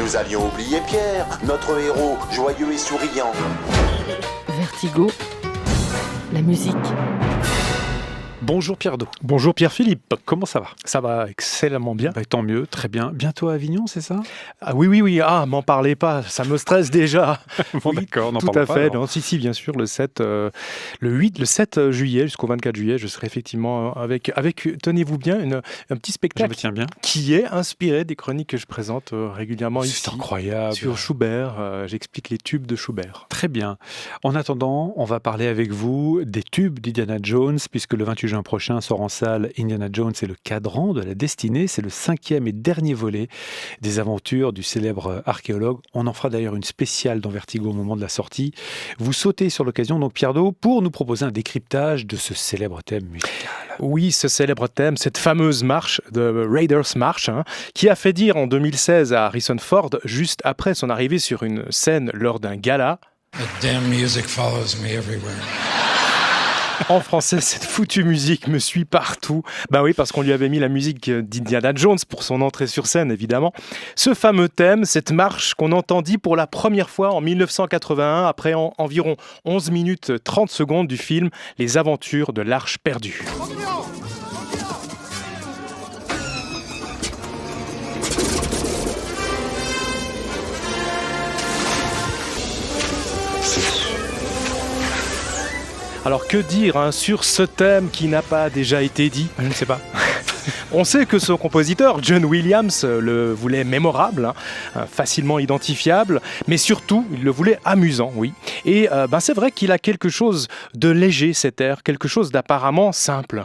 Nous allions oublier Pierre, notre héros, joyeux et souriant. Vertigo, la musique. Bonjour Pierre Do. Bonjour Pierre-Philippe. Comment ça va ? Ça va excellemment bien. Tant mieux, très bien. Bientôt à Avignon, c'est ça ? Ah oui. Ah, m'en parlez pas, ça me stresse déjà. Bon, d'accord, n'en tout parlons à pas, fait. alors. Non, si, bien sûr, le 7 juillet jusqu'au 24 juillet, je serai effectivement avec tenez-vous bien, un petit Je spectacle me tiens bien. qui est inspiré des chroniques que je présente régulièrement ici. C'est incroyable. Sur Schubert, j'explique les tubes de Schubert. Très bien. En attendant, on va parler avec vous des tubes d'Indiana Jones, puisque le 28 juin prochain sort en salle Indiana Jones et le cadran de la destinée. C'est le 5e et dernier volet des aventures du célèbre archéologue. On en fera d'ailleurs une spéciale dans Vertigo au moment de la sortie. Vous sautez sur l'occasion, donc Pierre Do, pour nous proposer un décryptage de ce célèbre thème musical. Oui, ce célèbre thème, cette fameuse marche de Raiders March, qui a fait dire en 2016 à Harrison Ford, juste après son arrivée sur une scène lors d'un gala. That damn music follows me everywhere. En français, cette foutue musique me suit partout. Ben oui, parce qu'on lui avait mis la musique d'Indiana Jones pour son entrée sur scène, évidemment. Ce fameux thème, cette marche qu'on entendit pour la première fois en 1981, après environ 11 minutes 30 secondes du film Les Aventures de l'Arche perdue. Alors que dire sur ce thème qui n'a pas déjà été dit ? Je ne sais pas. On sait que son compositeur, John Williams, le voulait mémorable, facilement identifiable, mais surtout, il le voulait amusant, oui. Et c'est vrai qu'il a quelque chose de léger, cet air, quelque chose d'apparemment simple.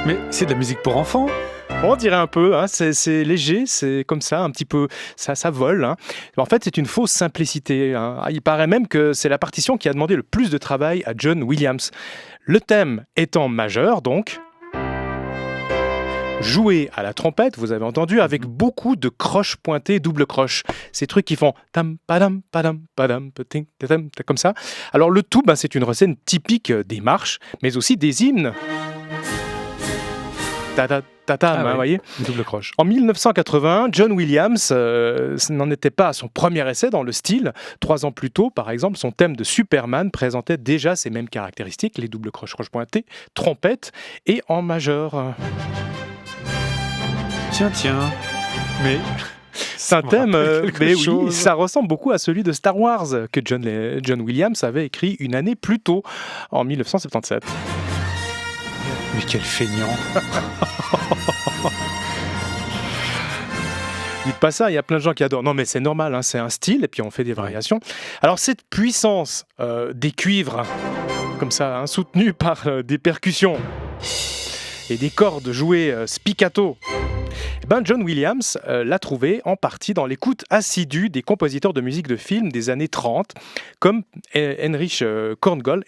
Mais c'est de la musique pour enfants. On dirait un peu, c'est léger, c'est comme ça, un petit peu, ça vole. En fait, c'est une fausse simplicité. Il paraît même que c'est la partition qui a demandé le plus de travail à John Williams. Le thème étant majeur, donc, joué à la trompette, vous avez entendu, avec beaucoup de croches pointées, double croche. Ces trucs qui font tam padam padam padam ting tam comme ça. Alors le tout, c'est une recette typique des marches, mais aussi des hymnes. Vous voyez ? Double croche. En 1980, John Williams n'en était pas à son premier essai dans le style. 3 ans plus tôt, par exemple, son thème de Superman présentait déjà ces mêmes caractéristiques, les doubles croches pointées, trompette et en majeur. Tiens, mais... C'est un thème, oui, ça ressemble beaucoup à celui de Star Wars que John Williams avait écrit une année plus tôt, en 1977. Mais quel feignant. Dites pas ça, il y a plein de gens qui adorent. Non mais c'est normal, c'est un style et puis on fait des variations. Alors cette puissance des cuivres, comme ça, soutenue par des percussions et des cordes jouées spiccato, John Williams l'a trouvé en partie dans l'écoute assidue des compositeurs de musique de film des années 30, comme Eric Korngold.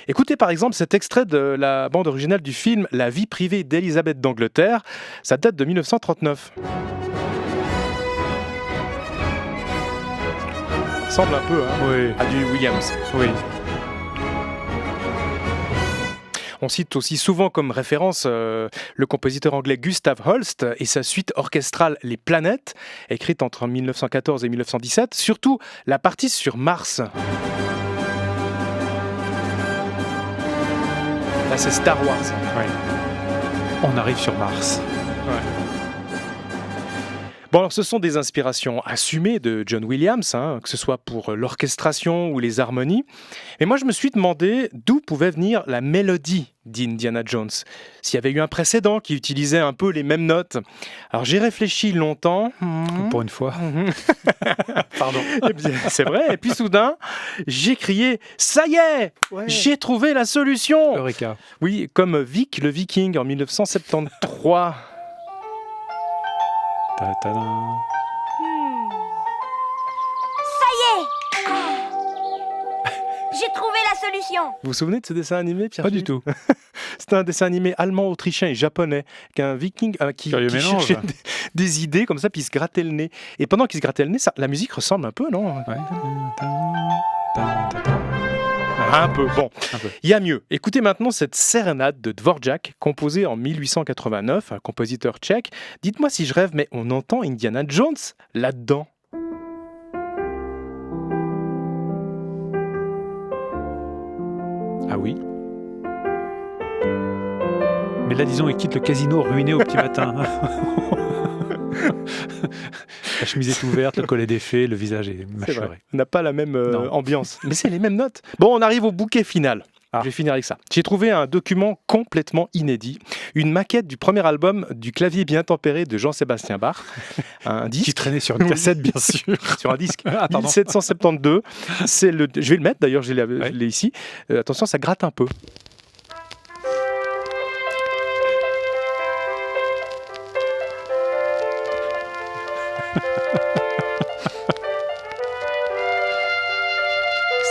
Écoutez par exemple cet extrait de la bande originale du film La vie privée d'Élisabeth d'Angleterre. Ça date de 1939. Semble un peu Oui. à du Williams. Oui. On cite aussi souvent comme référence le compositeur anglais Gustav Holst et sa suite orchestrale Les Planètes, écrite entre 1914 et 1917, surtout la partie sur Mars. Là, c'est Star Wars. Oui. On arrive sur Mars. Ouais. Bon, alors ce sont des inspirations assumées de John Williams, que ce soit pour l'orchestration ou les harmonies. Mais moi, je me suis demandé d'où pouvait venir la mélodie d'Indiana Jones. S'il y avait eu un précédent qui utilisait un peu les mêmes notes. Alors j'ai réfléchi longtemps. Pour une fois. Pardon. Et puis, c'est vrai. Et puis soudain, j'ai crié « Ça y est, j'ai trouvé la solution !» Eureka. Oui, comme Vic le Viking en 1973. Ta-ta-da. J'ai trouvé la solution. Vous vous souvenez de ce dessin animé, Pierre? Pas du tout. C'était un dessin animé allemand, autrichien et japonais qu'un viking qui cherchait des idées comme ça, puis il se grattait le nez. Et pendant qu'il se grattait le nez, la musique ressemble un peu, non? Ouais. Un peu, bon. Un peu. Il y a mieux. Écoutez maintenant cette sérénade de Dvorak, composée en 1889, un compositeur tchèque. Dites-moi si je rêve, mais on entend Indiana Jones là-dedans. Ah oui. Mais là, disons, il quitte le casino ruiné au petit matin. La chemise est ouverte, le collet défait, le visage est C'est vrai. mâchuré. On n'a pas la même Non. ambiance. Mais c'est les mêmes notes. Bon, on arrive au bouquet final. Ah. Je vais finir avec ça. J'ai trouvé un document complètement inédit, une maquette du premier album du clavier bien tempéré de Jean-Sébastien Bach, un Qui disque traînait sur une cassette, bien sûr. sur un disque Ah, pardon. 1772. C'est le, je vais le mettre d'ailleurs, je l'ai ici. Attention, ça gratte un peu.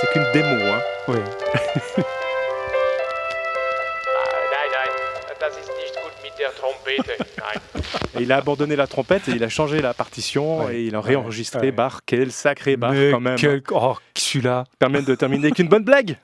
C'est qu'une démo, hein. Oui. Et il a abandonné la trompette et il a changé la partition Ouais. et il a réenregistré Ouais. Bach. Quel sacré Bach Mais quand même. Oh, celui-là. Permet de terminer avec une bonne blague.